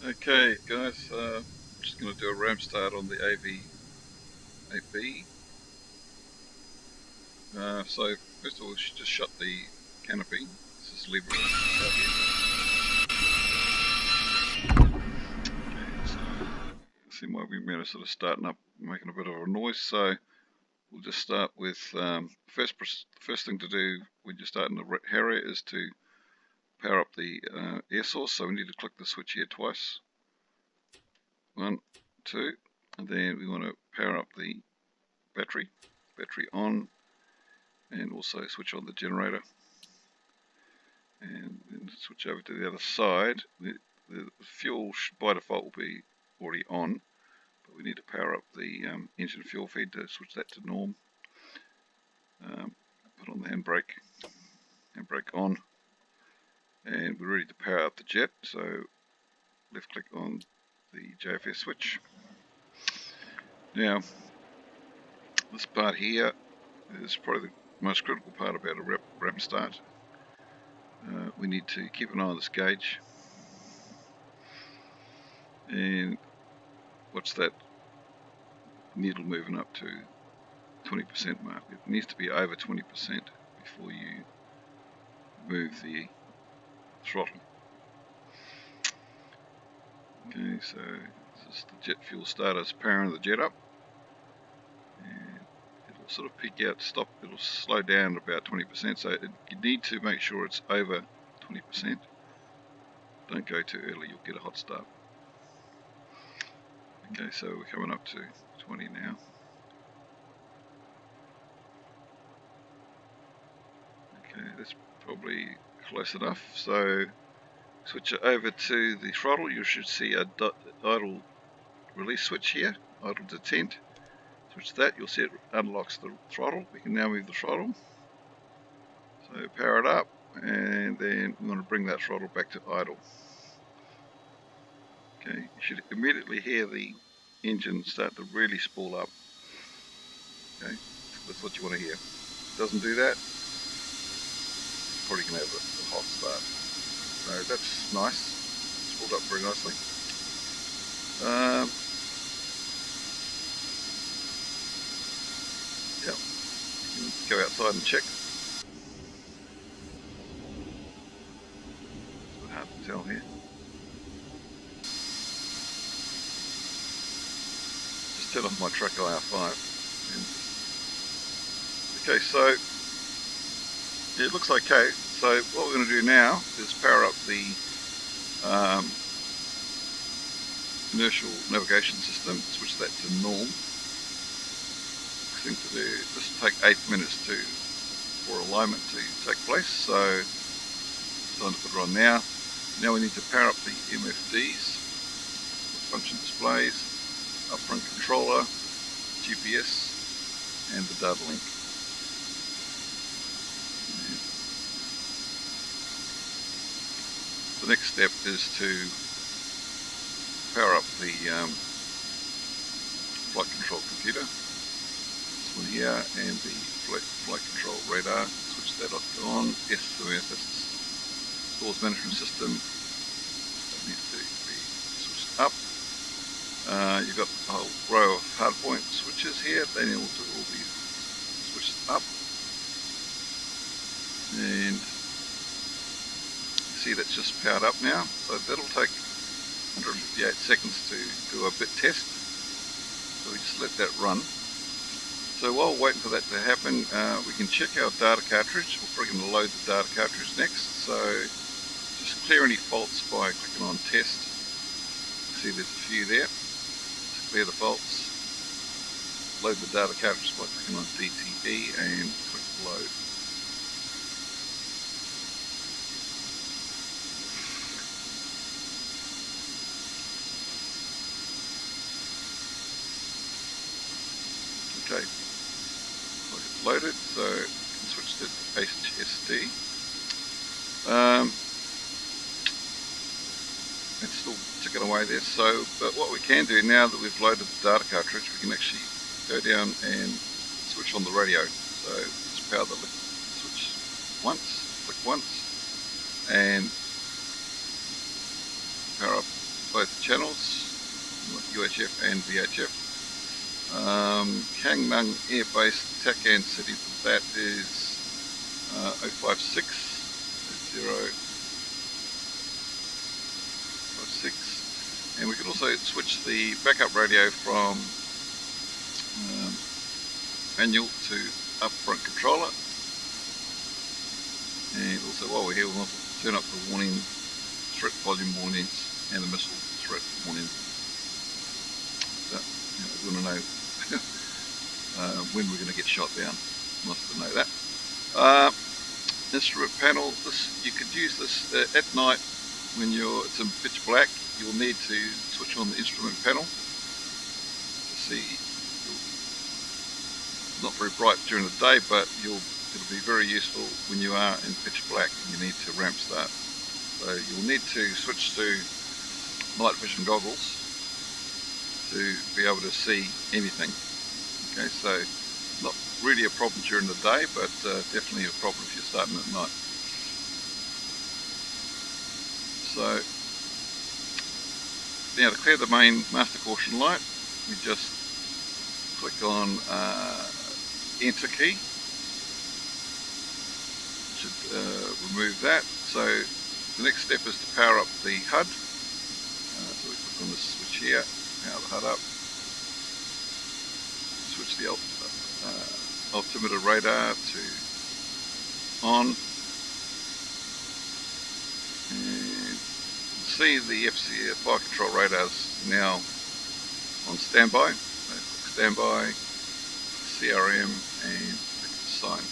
Okay guys, just going to do a ramp start on the AV-8B. So first of all we should just shut the canopy. Let's just leave it out here. Okay, so see my wing mirror sort of starting up, making a bit of a noise, so we'll just start with first thing to do when you're starting the Harrier is to power up the air source. So we need to click the switch here twice. 1, 2, and then we want to power up the battery on, and also switch on the generator, and then switch over to the other side. The fuel by default will be already on, but we need to power up the engine fuel feed to switch that to norm. Put on the handbrake on, and we're ready to power up the jet. So left click on the JFS switch. Now this part here is probably the most critical part about a ramp start. We need to keep an eye on this gauge and watch that needle moving up to 20% mark. It needs to be over 20% before you move the throttle. Okay, so this is the jet fuel starter. It's powering the jet up, and it'll sort of peak out, stop, it'll slow down about 20%, so you need to make sure it's over 20%. Don't go too early, you'll get a hot start. Okay, so we're coming up to 20 now. Okay, that's probably close enough. So switch it over to the throttle. You should see a idle release switch here, idle detent. Switch that, you'll see it unlocks the throttle. We can now move the throttle. So power it up, and then we want to bring that throttle back to idle. Okay, you should immediately hear the engine start to really spool up. Okay, that's what you want to hear. If it doesn't do that, probably going to have a hot start. So that's nice, spooled up very nicely. Yeah, you can go outside and check. It's a bit hard to tell here. Just turn off my truck IR5. Okay, so it looks okay. So what we're going to do now is power up the inertial navigation system, switch that to norm. Next thing to do, this will take 8 minutes for alignment to take place, so it's time to put it on now. Now we need to power up the MFDs, function displays, upfront controller, GPS, and the data link. The next step is to power up the flight control computer, this one here, and the flight control radar. Switch that on. SOS, that's stores management system. That needs to be switched up. You've got a whole row of hardpoint switches here. They need to all be switched up. And see that's just powered up now, so that'll take 158 seconds to do a bit test, so we just let that run. So while we're waiting for that to happen, we can check our data cartridge. We're probably going to load the data cartridge next, so just clear any faults by clicking on test. See there's a few there. Just clear the faults, load the data cartridge by clicking on DTE and click load. Okay, it's loaded, so you can switch to HSD. It's still ticking away there, but what we can do now that we've loaded the data cartridge, we can actually go down and switch on the radio. So just power the switch once, click once, and power up both channels, UHF and VHF. Kangnung air-based TACAN setting for that is 056 056, and we can also switch the backup radio from manual to upfront controller. And also while we're here, we'll also turn up the warning, threat volume warnings and the missile threat warning. So, we want to know when we're going to get shot down. Nice to know that. Instrument panel, you could use this at night when it's in pitch black. You'll need to switch on the instrument panel to see. Not very bright during the day, but it'll be very useful when you are in pitch black and you need to ramp start. So you'll need to switch to night vision goggles to be able to see anything. Okay, so not really a problem during the day, but definitely a problem if you're starting at night. So now to clear the main master caution light, we just click on enter key. Should remove that. So the next step is to power up the HUD. So we click on the switch here, power the HUD up, switch the altimeter radar to on, and see the FC fire control radars now on standby. So click standby, CRM, and click sign.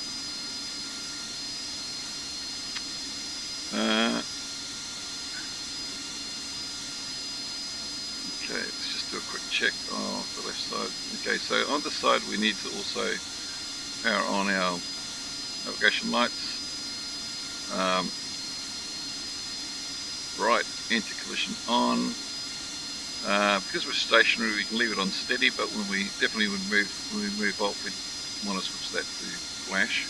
Okay, let's just do a quick check of the left side. Okay, so on this side we need to also power on our navigation lights. Bright anti-collision on. Because we're stationary, we can leave it on steady, but when we move off, we want to switch that to flash.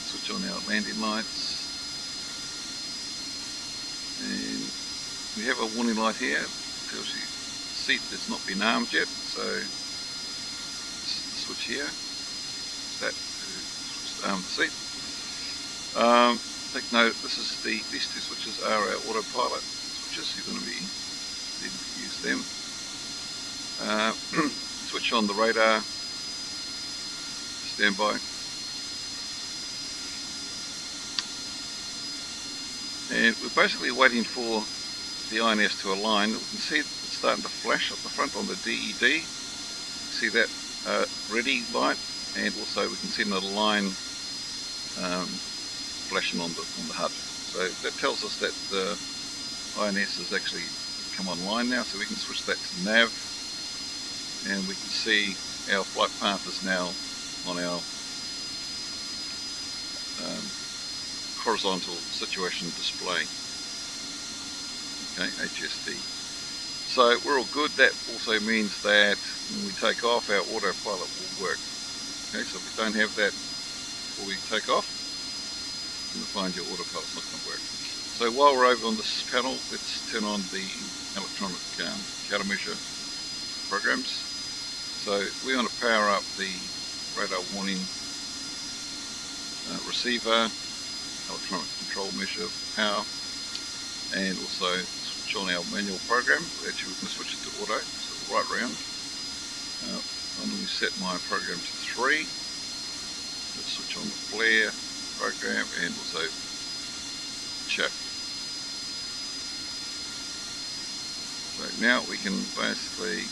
Switch on our landing lights, and we have a warning light here. It tells you the seat has not been armed yet, so this is the switch here. That to arm the seat. Take note, these two switches are our autopilot switches. You're going to be needing to use them. Switch on the radar, standby. And we're basically waiting for the INS to align. We can see it's starting to flash up the front on the DED. See that ready light, and also we can see another line flashing on the HUD. So that tells us that the INS has actually come online now, so we can switch that to nav, and we can see our flight path is now on our horizontal situation display. Okay, HSD. So we're all good. That also means that when we take off, our autopilot will work. Okay, so if we don't have that before we take off, you'll find your autopilot's not going to work. So while we're over on this panel, let's turn on the electronic countermeasure programs. So we want to power up the radar warning receiver, electronic control measure power, and also switch on our manual program. Actually, we can switch it to auto, so right round. I'm going to set my program to 3. Let's switch on the flare program and also check. So now we can basically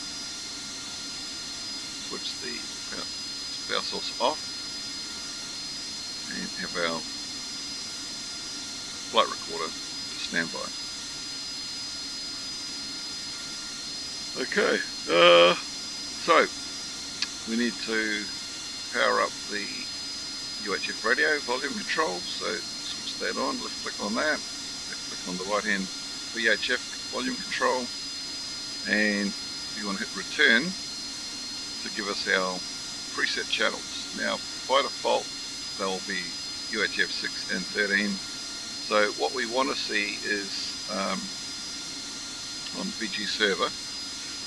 switch the spouse source off and have our flight recorder to standby. Okay, so we need to power up the UHF radio volume control, so switch that on. Let's click on that, click on the right hand VHF volume control, and we want to hit return to give us our preset channels. Now by default they'll be UHF 6 and 13. So what we want to see is on VG server,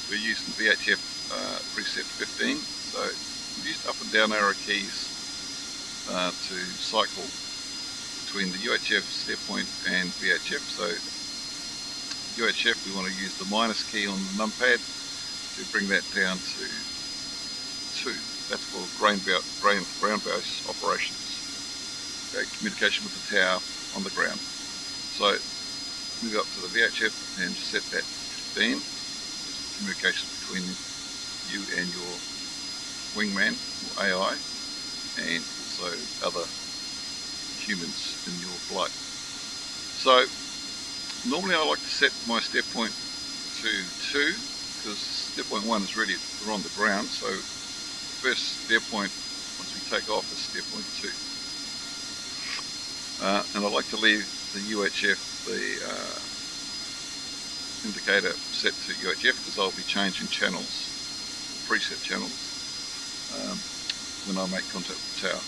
we're using VHF preset 15, so we used up and down arrow keys to cycle between the UHF step point and VHF. So UHF, we want to use the minus key on the numpad to bring that down to 2. That's for ground base operations. Okay, communication with the tower on the ground. So move up to the VHF and set that to 15. Communication between you and your wingman or AI, and also other humans in your flight. So normally I like to set my step point to 2, because step point 1 is really we're on the ground, so the first step point once we take off is step point 2. And I like to leave the UHF, the indicator set to UHF, because I'll be changing channels, preset channels, when I make contact with the tower.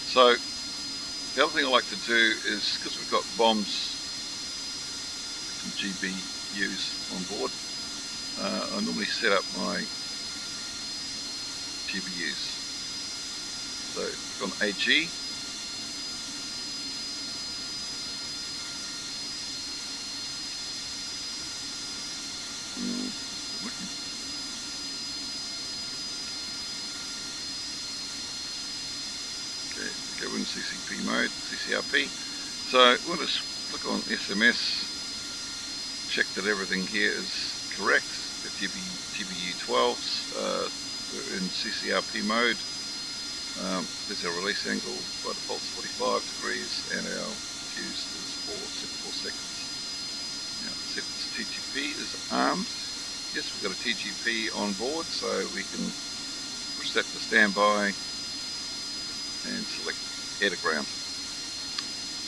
So the other thing I like to do is, because we've got bombs, some GBUs on board, I normally set up my GBUs. So on AG, go in CCP mode, CCRP. So we'll just click on SMS, check that everything here is correct. The GBU 12s, we're in CCRP mode. There's our release angle, by default 45 degrees, and our fuse is 74 seconds. Now set this TGP is armed. Yes, we've got a TGP on board, so we can push that to standby and select air to ground.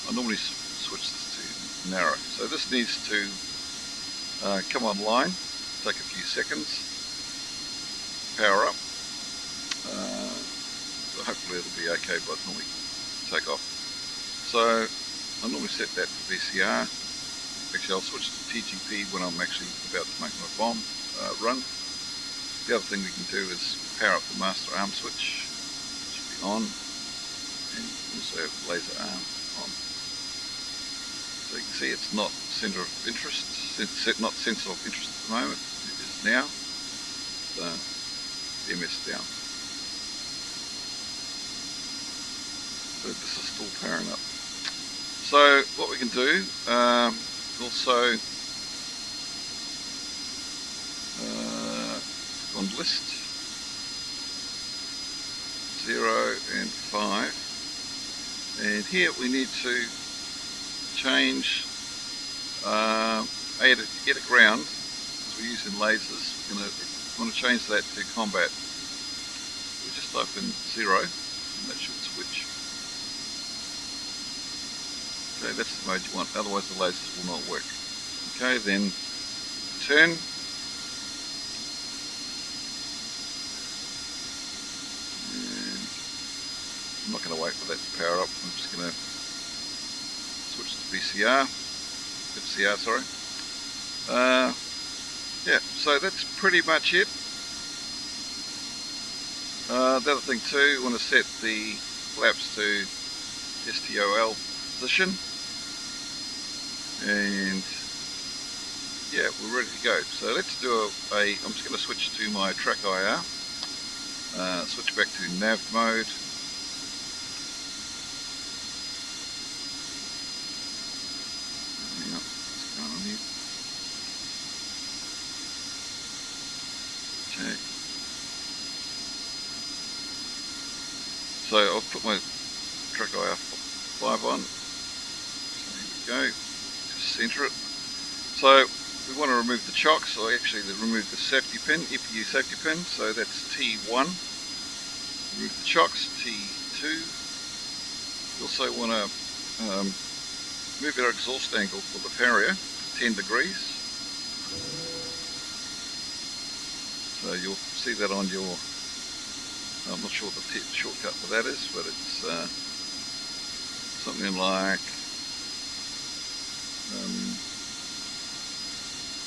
I normally switch this to narrow. So this needs to come online, take a few seconds, power up. So hopefully it'll be okay by the time we take off. So I normally set that to VCR. Actually, I'll switch to TGP when I'm actually about to make my bomb run. The other thing we can do is power up the master arm switch. It should be on. And also laser arm on. So you can see it's not center of interest, not sensor of interest at the moment. It is now. The BMS down. So this is still powering up. So what we can do, also on list 0 and 5. And here we need to change air to ground, as we're using lasers. We're want to change that to combat. We just type in 0 and that should switch. Okay, that's the mode you want, otherwise the lasers will not work. Okay, then turn. I'm not going to wait for that to power up. I'm just going to switch to FCR, sorry. Yeah, so that's pretty much it. The other thing too, we want to set the flaps to STOL position. And yeah, we're ready to go. So let's do I'm just going to switch to my track IR. Switch back to nav mode. So I'll put my track IR 5 on. So here we go. Just center it. So we want to remove the chocks, or actually remove the safety pin, EPU safety pin. So that's T1. Remove the chocks, T2. We also want to move our exhaust angle for the Harrier to 10 degrees. So you'll see that on your, I'm not sure what the shortcut for that is, but it's something like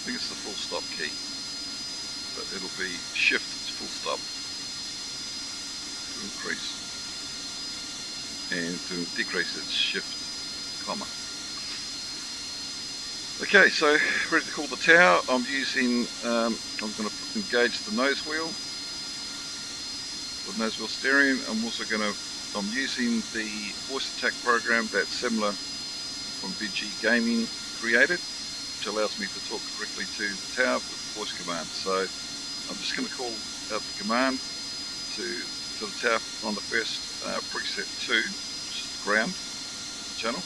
think it's the full stop key, but it'll be shift full stop to increase, and to decrease it's shift comma. Okay, so ready to call the tower. I'm using, I'm going to engage the nose wheel steering. I'm using the voice attack program that Similar from VG Gaming created, which allows me to talk directly to the tower with voice command. So I'm just going to call out the command to the tower on the first preset 2, which is the ground channel.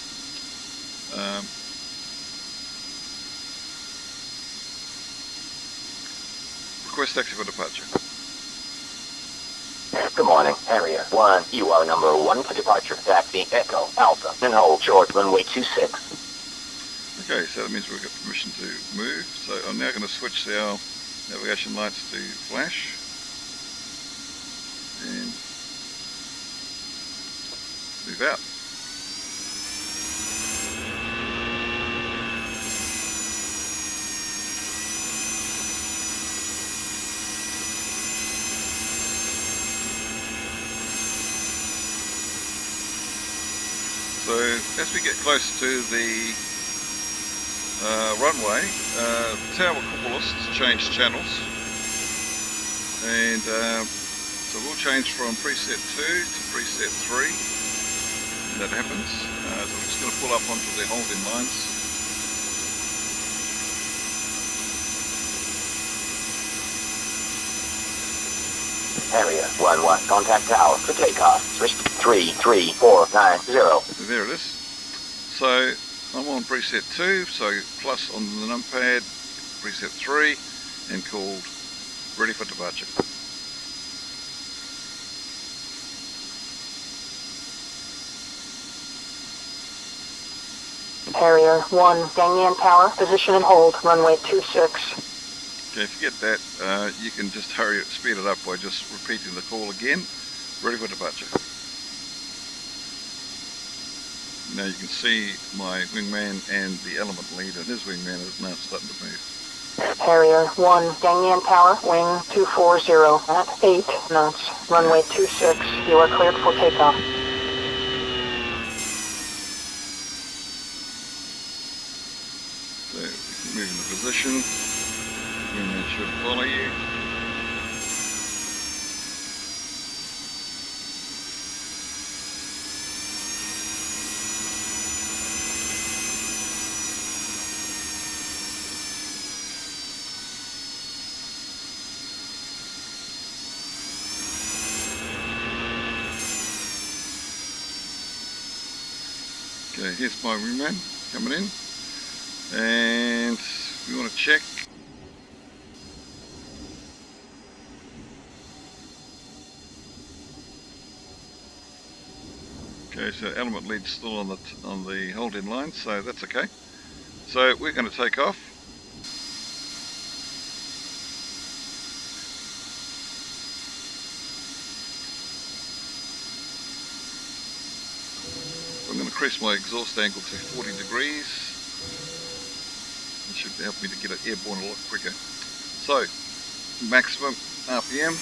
Request taxi for departure. Good morning, Harrier 1. You are number 1 for departure. Taxi Echo Alpha and hold short runway 26. Okay, so that means we've got permission to move. So I'm now going to switch our navigation lights to flash and move out. So as we get close to the runway, the tower will call us to change channels, and so we'll change from preset 2 to preset 3 when that happens. So we're just going to pull up onto the holding lines. Harrier 1-1, contact tower for takeoff. Switch 33490. There it is. So I'm on preset 2, so plus on the numpad, preset 3, and called ready for departure. Harrier 1, Gangyan Tower, position and hold, runway 26. Okay, if you get that, you can just speed it up by just repeating the call again. Ready for departure. Now you can see my wingman and the element lead, and his wingman is now starting to move. Harrier 1, Gangyan Tower, wing 240 at 8 knots, runway 26. You are cleared for takeoff. So you can move into position. Wingman should follow you. Okay, here's my wingman coming in, and we want to check. Okay, so element lead's still on the holding line, so that's okay. So we're going to take off. I'm going to increase my exhaust angle to 40 degrees. It should help me to get it airborne a lot quicker. So, maximum RPM.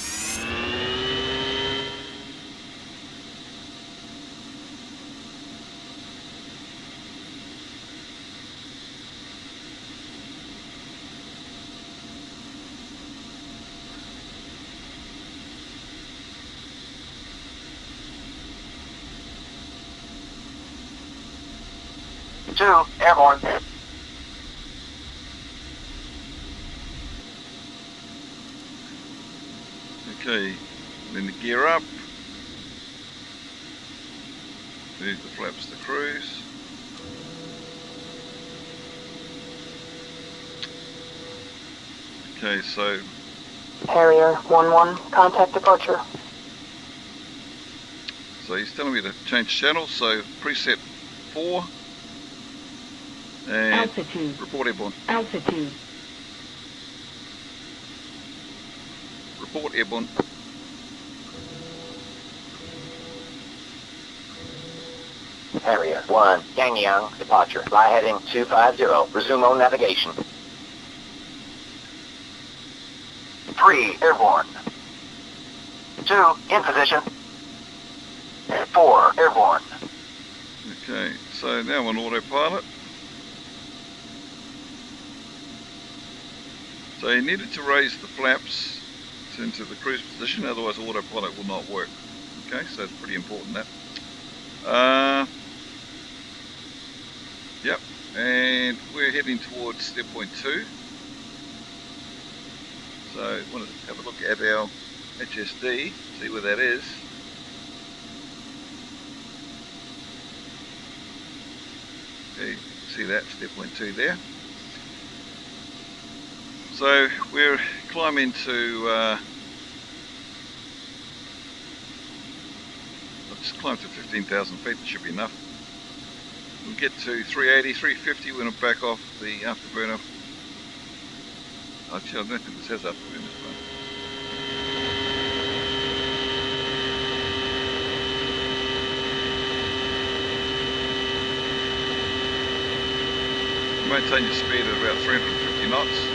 Airborne. Okay, then the gear up. Move the flaps to cruise. Okay, so Harrier 1-1, contact departure. So he's telling me to change channels, so preset 4 and altitude. Report airborne. Altitude. Report airborne. Harrier 1, Yangyang, departure. Fly heading 250. Resume on navigation. 3, airborne. 2, in position. 4, airborne. Okay, so now on autopilot. So you needed to raise the flaps into the cruise position, otherwise autopilot will not work. Okay, so it's pretty important that. Yep, and we're heading towards step point 2. So I want to have a look at our HSD, see where that is. Okay, see that, step point 2 there. So we're climbing to, let's climb to 15,000 feet, that should be enough. We'll get to 380, 350, we're going to back off the afterburner. Actually, I don't think this has afterburner. Maintain your speed at about 350 knots.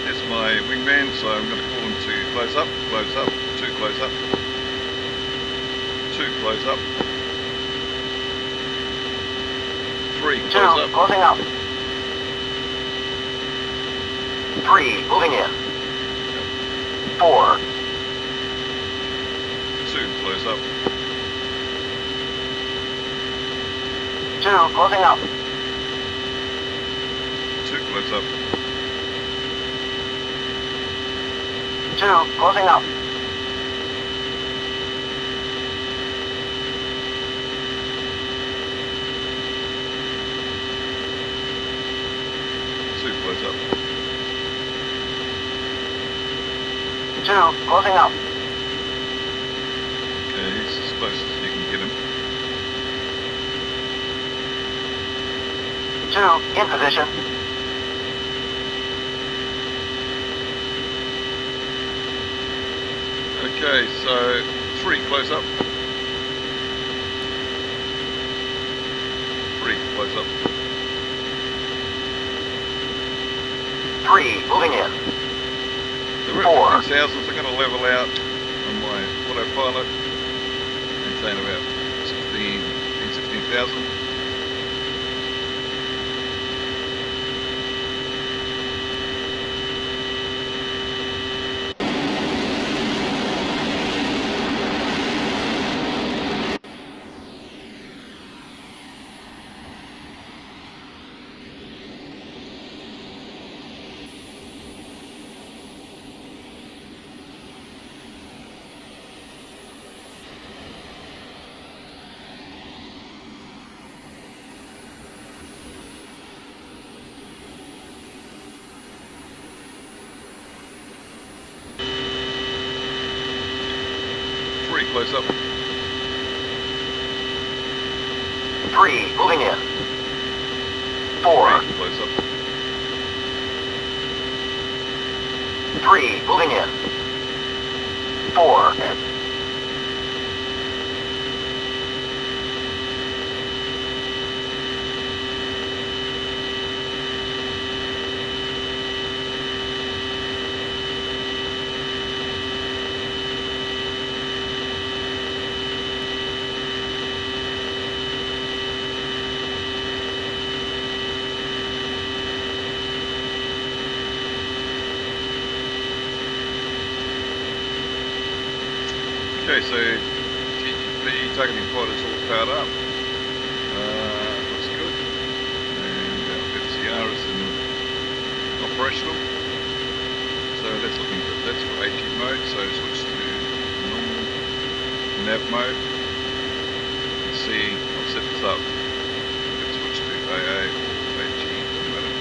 There's my wingman, so I'm going to call him to close up, 2 close up, 2 close up. 3, close up. Closing up. 3, moving in. 4. 2, close up. 2, closing up. 2, close up. 2, closing up. 2, close up. 2, closing up. Okay, he's as close as you can get him. 2, in position. Okay, so 3, close up. 3, close up. 3, moving in. So we're 4. at 15,000, so I'm going to level out on my autopilot, maintain about 16,000. Close up. 3, moving in. 4. 3, close up. 3, moving in. 4. Okay, so TGP targeting pod is all powered up. Looks good. And our FCR is operational. So that's looking good. That's for AG mode, so switch to normal nav mode. You can see I've set this up. You can switch to AA or AG, doesn't matter.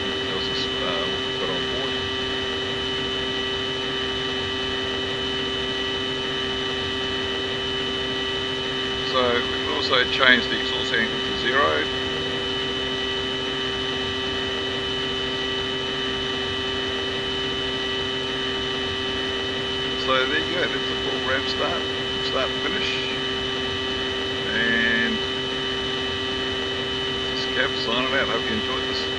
It tells us what we've got on board. So we can also change the exhaust angle to 0. So there you go, that's a full ramp start, from start to finish. And this is Kev signing out. Hope you enjoyed this.